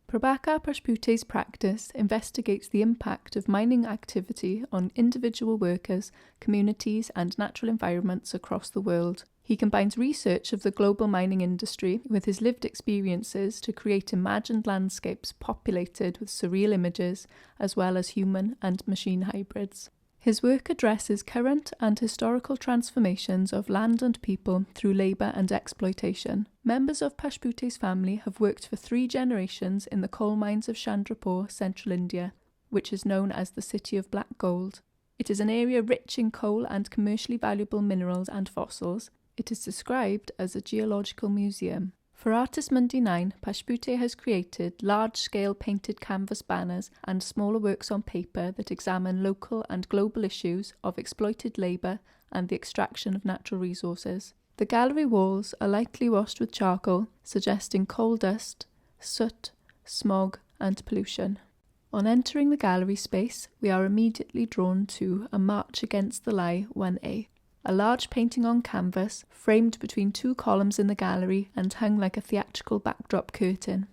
Prabhakar Pachpute's practice investigates the impact of mining activity on individual workers, communities, and natural environments across the world. He combines research of the global mining industry with his lived experiences to create imagined landscapes populated with surreal images, as well as human and machine hybrids. His work addresses current and historical transformations of land and people through labour and exploitation. Members of Pachpute's family have worked for 3 generations in the coal mines of Chandrapur, central India, which is known as the City of Black Gold. It is an area rich in coal and commercially valuable minerals and fossils. It is described as a geological museum. For artist Mundi 9, Pachpute has created large-scale painted canvas banners and smaller works on paper that examine local and global issues of exploited labour and the extraction of natural resources. The gallery walls are lightly washed with charcoal, suggesting coal dust, soot, smog and pollution. On entering the gallery space, we are immediately drawn to A March Against the Lie 1A. A large painting on canvas, framed between 2 columns in the gallery and hung like a theatrical backdrop curtain.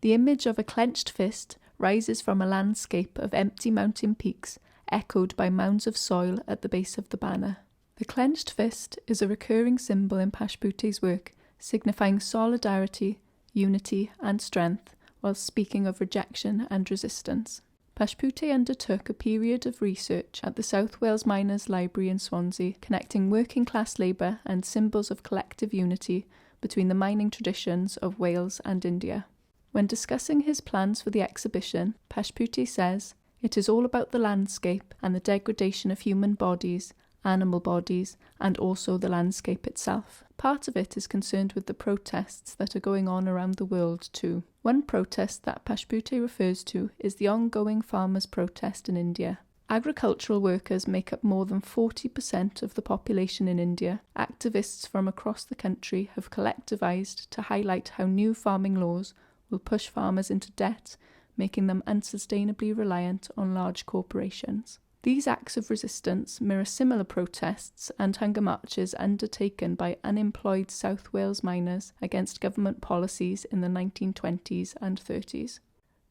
The image of a clenched fist rises from a landscape of empty mountain peaks, echoed by mounds of soil at the base of the banner. The clenched fist is a recurring symbol in Pachpute's work, signifying solidarity, unity and strength, while speaking of rejection and resistance. Pachpute undertook a period of research at the South Wales Miners' Library in Swansea, connecting working-class labour and symbols of collective unity between the mining traditions of Wales and India. When discussing his plans for the exhibition, Pachpute says, "It is all about the landscape and the degradation of human bodies, animal bodies, and also the landscape itself. Part of it is concerned with the protests that are going on around the world too. One protest that Pachpute refers to is the ongoing farmers' protest in India. Agricultural workers make up more than 40% of the population in India. Activists from across the country have collectivized to highlight how new farming laws will push farmers into debt, making them unsustainably reliant on large corporations. These acts of resistance mirror similar protests and hunger marches undertaken by unemployed South Wales miners against government policies in the 1920s and 30s.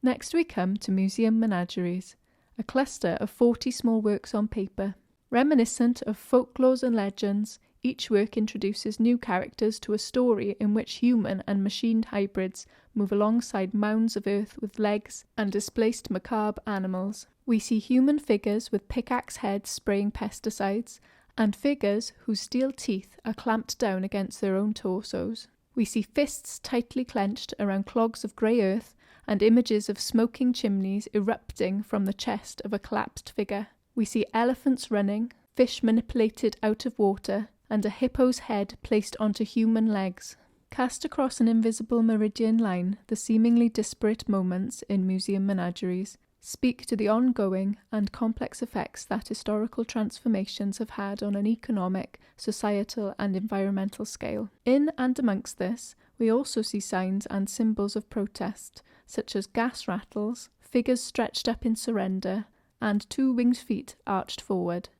Next we come to Museum Menageries, a cluster of 40 small works on paper. Reminiscent of folklores and legends, each work introduces new characters to a story in which human and machine hybrids move alongside mounds of earth with legs and displaced macabre animals. We see human figures with pickaxe heads spraying pesticides, and figures whose steel teeth are clamped down against their own torsos. We see fists tightly clenched around clogs of grey earth, and images of smoking chimneys erupting from the chest of a collapsed figure. We see elephants running, fish manipulated out of water, and a hippo's head placed onto human legs. Cast across an invisible meridian line, the seemingly disparate moments in Museum Menageries speak to the ongoing and complex effects that historical transformations have had on an economic, societal and environmental scale. In and amongst this, we also see signs and symbols of protest, such as gas rattles, figures stretched up in surrender, and 2 winged feet arched forward.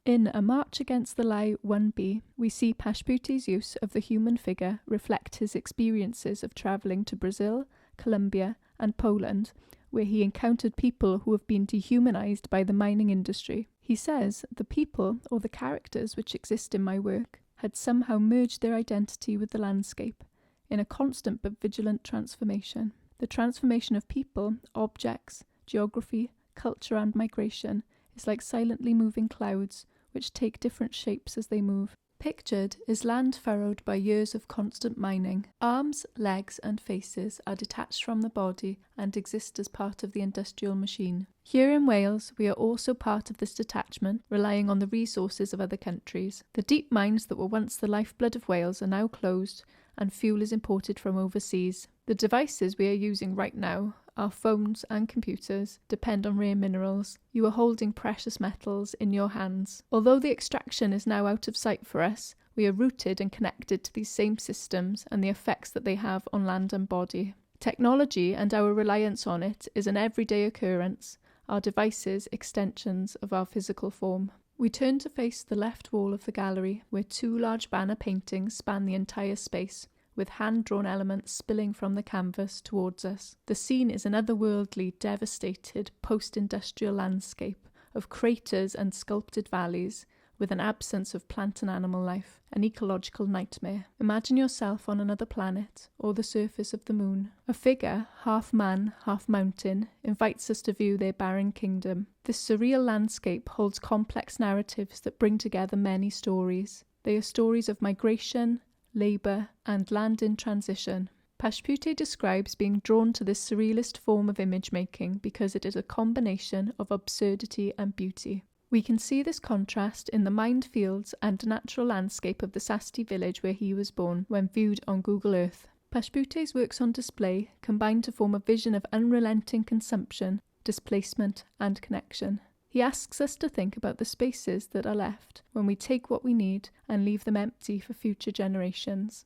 In A March Against the Lie 1B, we see Pachpute's use of the human figure reflect his experiences of travelling to Brazil, Colombia and Poland, where he encountered people who have been dehumanized by the mining industry. He says the people, or the characters which exist in my work, had somehow merged their identity with the landscape, in a constant but vigilant transformation. The transformation of people, objects, geography, culture and migration is like silently moving clouds, which take different shapes as they move. Pictured is land furrowed by years of constant mining. Arms, legs and faces are detached from the body and exist as part of the industrial machine. Here in Wales, we are also part of this detachment, relying on the resources of other countries. The deep mines that were once the lifeblood of Wales are now closed, and fuel is imported from overseas. The devices we are using right now, our phones and computers, depend on rare minerals. You are holding precious metals in your hands. Although the extraction is now out of sight for us, we are rooted and connected to these same systems and the effects that they have on land and body. Technology and our reliance on it is an everyday occurrence, our devices extensions of our physical form. We turn to face the left wall of the gallery, where 2 large banner paintings span the entire space, with hand-drawn elements spilling from the canvas towards us. The scene is an otherworldly, devastated, post-industrial landscape of craters and sculpted valleys, with an absence of plant and animal life, an ecological nightmare. Imagine yourself on another planet, or the surface of the moon. A figure, half man, half mountain, invites us to view their barren kingdom. This surreal landscape holds complex narratives that bring together many stories. They are stories of migration, labour, and land in transition. Pachpute describes being drawn to this surrealist form of image making because it is a combination of absurdity and beauty. We can see this contrast in the mined fields and natural landscape of the Sasti village where he was born when viewed on Google Earth. Pachpute's works on display combine to form a vision of unrelenting consumption, displacement, and connection. He asks us to think about the spaces that are left when we take what we need and leave them empty for future generations.